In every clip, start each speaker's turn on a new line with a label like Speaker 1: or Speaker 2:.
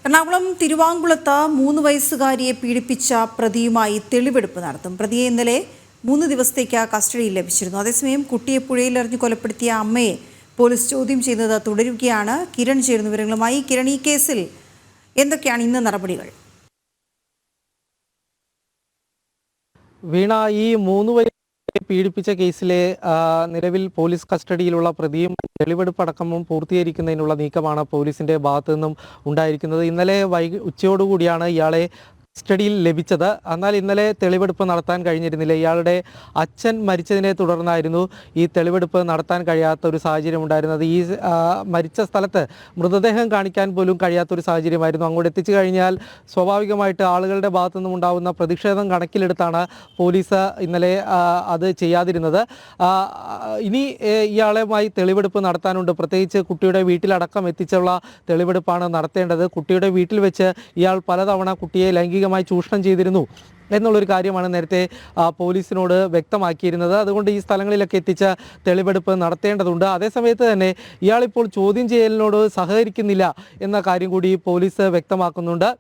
Speaker 1: എറണാകുളം തിരുവാങ്കുളത്ത് 3 വയസ്സുകാരിയെ പീഡിപ്പിച്ച പ്രതിയുമായി തെളിവെടുപ്പ് നടത്തും. പ്രതിയെ ഇന്നലെ 3 ദിവസത്തേക്ക് കസ്റ്റഡിയിൽ ലഭിച്ചിരുന്നു. അതേസമയം കുട്ടിയെ പുഴയിലെറിഞ്ഞ് കൊലപ്പെടുത്തിയ അമ്മയെ പോലീസ് ചോദ്യം ചെയ്യുന്നത് തുടരുകയാണ്. കിരൺ ചേരുന്ന വിവരങ്ങളുമായി. കിരൺ, ഈ കേസിൽ എന്തൊക്കെയാണ് ഇന്ന് നടപടികൾ?
Speaker 2: വീണ, ഈ 3 വയസ്സ് പീഡിപ്പിച്ച കേസിലെ നിലവിൽ പോലീസ് കസ്റ്റഡിയിലുള്ള പ്രതിയും തെളിവെടുപ്പ് അടക്കമും പൂർത്തീകരിക്കുന്നതിനുള്ള നീക്കമാണ് പോലീസിന്റെ ഭാഗത്തു നിന്നും ഉണ്ടായിരിക്കുന്നത്. ഇന്നലെ ഉച്ചയോടുകൂടിയാണ് ഇയാളെ കസ്റ്റഡിയിൽ ലഭിച്ചത്. എന്നാൽ ഇന്നലെ തെളിവെടുപ്പ് നടത്താൻ കഴിഞ്ഞിരുന്നില്ല. ഇയാളുടെ അച്ഛൻ മരിച്ചതിനെ തുടർന്നായിരുന്നു ഈ തെളിവെടുപ്പ് നടത്താൻ കഴിയാത്ത ഒരു സാഹചര്യം ഉണ്ടായിരുന്നത്. ഈ മരിച്ച സ്ഥലത്ത് മൃതദേഹം കാണിക്കാൻ പോലും കഴിയാത്തൊരു സാഹചര്യമായിരുന്നു. അങ്ങോട്ട് എത്തിച്ചു കഴിഞ്ഞാൽ സ്വാഭാവികമായിട്ട് ആളുകളുടെ ഭാഗത്തു നിന്നും ഉണ്ടാകുന്ന പ്രതിഷേധം കണക്കിലെടുത്താണ് പോലീസ് ഇന്നലെ അത് ചെയ്യാതിരുന്നത്. ഇനി ഇയാളുമായി തെളിവെടുപ്പ് നടത്താനുണ്ട്. പ്രത്യേകിച്ച് കുട്ടിയുടെ വീട്ടിലടക്കം എത്തിച്ചുള്ള തെളിവെടുപ്പാണ് നടത്തേണ്ടത്. കുട്ടിയുടെ വീട്ടിൽ വെച്ച് ഇയാൾ പലതവണ കുട്ടിയെ ലൈംഗികമായി ചൂഷണം ചെയ്തിരുന്നു എന്നുള്ളൊരു കാര്യമാണ് നേരത്തെ പോലീസിനോട് വ്യക്തമാക്കിയിരുന്നത്. അതുകൊണ്ട് ഈ സ്ഥലങ്ങളിലൊക്കെ എത്തിച്ച് തെളിവെടുപ്പ് നടത്തേണ്ടതുണ്ട്. അതേസമയത്ത് തന്നെ ഇയാളിപ്പോൾ ചോദ്യം ചെയ്യലിനോട് സഹകരിക്കുന്നില്ല എന്ന കാര്യം കൂടി പോലീസ് വ്യക്തമാക്കുന്നുണ്ട്.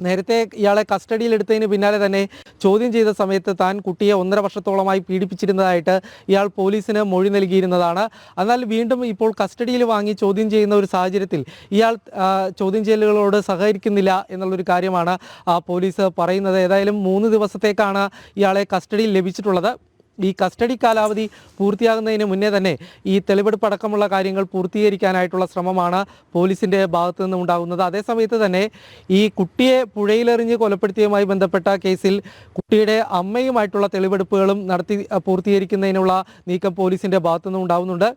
Speaker 2: നേരത്തെ ഇയാളെ കസ്റ്റഡിയിലെടുത്തതിന് പിന്നാലെ തന്നെ ചോദ്യം ചെയ്ത സമയത്ത് താൻ കുട്ടിയെ 1.5 വർഷത്തോളമായി പീഡിപ്പിച്ചിരുന്നതായിട്ട് ഇയാൾ പോലീസിന് മൊഴി നൽകിയിരുന്നതാണ്. എന്നാൽ വീണ്ടും ഇപ്പോൾ കസ്റ്റഡിയിൽ വാങ്ങി ചോദ്യം ചെയ്യുന്ന ഒരു സാഹചര്യത്തിൽ ഇയാൾ ചോദ്യം ചെയ്യലുകളോട് സഹകരിക്കുന്നില്ല എന്നുള്ളൊരു കാര്യമാണ് പോലീസ് പറയുന്നത്. ഏതായാലും 3 ദിവസത്തേക്കാണ് ഇയാളെ കസ്റ്റഡിയിൽ ലഭിച്ചിട്ടുള്ളത്. ഈ കസ്റ്റഡി കാലാവധി പൂർത്തിയാകുന്നതിന് മുന്നേ തന്നെ ഈ തെളിവെടുപ്പ് അടക്കമുള്ള കാര്യങ്ങൾ പൂർത്തീകരിക്കാനായിട്ടുള്ള ശ്രമമാണ് പോലീസിൻ്റെ ഭാഗത്തു നിന്നും ഉണ്ടാകുന്നത്. അതേസമയത്ത് തന്നെ ഈ കുട്ടിയെ പുഴയിലെറിഞ്ഞ് കൊലപ്പെടുത്തിയതുമായി ബന്ധപ്പെട്ട കേസിൽ കുട്ടിയുടെ അമ്മയുമായിട്ടുള്ള തെളിവെടുപ്പുകളും നടത്തി പൂർത്തീകരിക്കുന്നതിനുള്ള നീക്കം പോലീസിൻ്റെ ഭാഗത്തു നിന്നും ഉണ്ടാകുന്നുണ്ട്.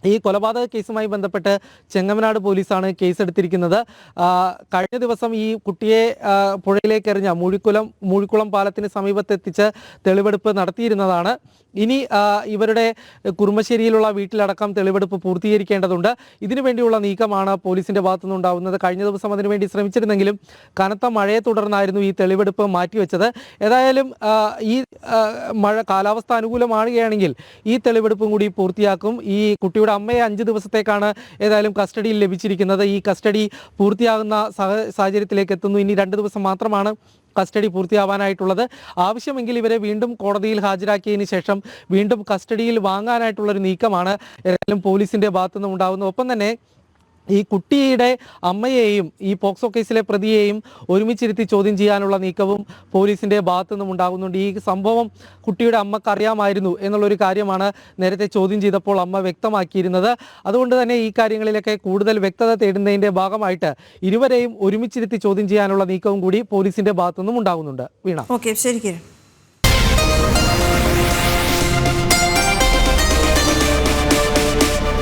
Speaker 2: ഈ കൊലപാതക കേസുമായി ബന്ധപ്പെട്ട് ചെങ്ങമനാട് പോലീസാണ് കേസെടുത്തിരിക്കുന്നത്. കഴിഞ്ഞ ദിവസം ഈ കുട്ടിയെ പുഴയിലേക്ക് എറിഞ്ഞ മൂഴിക്കുളം പാലത്തിന് സമീപത്തെത്തിച്ച് തെളിവെടുപ്പ് നടത്തിയിരുന്നതാണ്. ഇനി ഇവരുടെ കുറുമശ്ശേരിയിലുള്ള വീട്ടിലടക്കം തെളിവെടുപ്പ് പൂർത്തീകരിക്കേണ്ടതുണ്ട്. ഇതിനു വേണ്ടിയുള്ള നീക്കമാണ് പോലീസിൻ്റെ ഭാഗത്തുനിന്ന് ഉണ്ടാകുന്നത്. കഴിഞ്ഞ ദിവസം അതിനുവേണ്ടി ശ്രമിച്ചിരുന്നെങ്കിലും കനത്ത മഴയെ തുടർന്നായിരുന്നു ഈ തെളിവെടുപ്പ് മാറ്റിവെച്ചത്. ഏതായാലും ഈ കാലാവസ്ഥ അനുകൂലമാവുകയാണെങ്കിൽ ഈ തെളിവെടുപ്പും കൂടി പൂർത്തിയാക്കും. ഈ കുട്ടിയുടെ അമ്മയെ 5 ദിവസത്തേക്കാണ് ഏതായാലും കസ്റ്റഡിയിൽ ലഭിച്ചിരിക്കുന്നത്. ഈ കസ്റ്റഡി പൂർത്തിയാകുന്ന സാഹചര്യത്തിലേക്ക് എത്തുന്നു. ഇനി 2 ദിവസം മാത്രമാണ് കസ്റ്റഡി പൂർത്തിയാവാനായിട്ടുള്ളത്. ആവശ്യമെങ്കിൽ ഇവരെ വീണ്ടും കോടതിയിൽ ഹാജരാക്കിയതിന് ശേഷം വീണ്ടും കസ്റ്റഡിയിൽ വാങ്ങാനായിട്ടുള്ളൊരു നീക്കമാണ് ഏതായാലും പോലീസിൻ്റെ ഭാഗത്തുനിന്ന് ഉണ്ടാകുന്നത്. ഒപ്പം തന്നെ ഈ കുട്ടിയുടെ അമ്മയെയും ഈ പോക്സോ കേസിലെ പ്രതിയെയും ഒരുമിച്ചിരുത്തി ചോദ്യം ചെയ്യാനുള്ള നീക്കവും പോലീസിൻ്റെ ഭാഗത്തു നിന്നും ഉണ്ടാകുന്നുണ്ട്. ഈ സംഭവം കുട്ടിയുടെ അമ്മക്ക് അറിയാമായിരുന്നു എന്നുള്ളൊരു കാര്യമാണ് നേരത്തെ ചോദ്യം ചെയ്തപ്പോൾ അമ്മ വ്യക്തമാക്കിയിരുന്നത്. അതുകൊണ്ട് തന്നെ ഈ കാര്യങ്ങളിലൊക്കെ കൂടുതൽ വ്യക്തത തേടുന്നതിൻ്റെ ഭാഗമായിട്ട് ഇരുവരെയും ഒരുമിച്ചിരുത്തി ചോദ്യം ചെയ്യാനുള്ള നീക്കവും കൂടി പോലീസിൻ്റെ ഭാഗത്തു നിന്നും ഉണ്ടാകുന്നുണ്ട്. വീണ,
Speaker 1: ഓക്കെ, ശരി കിരൺ.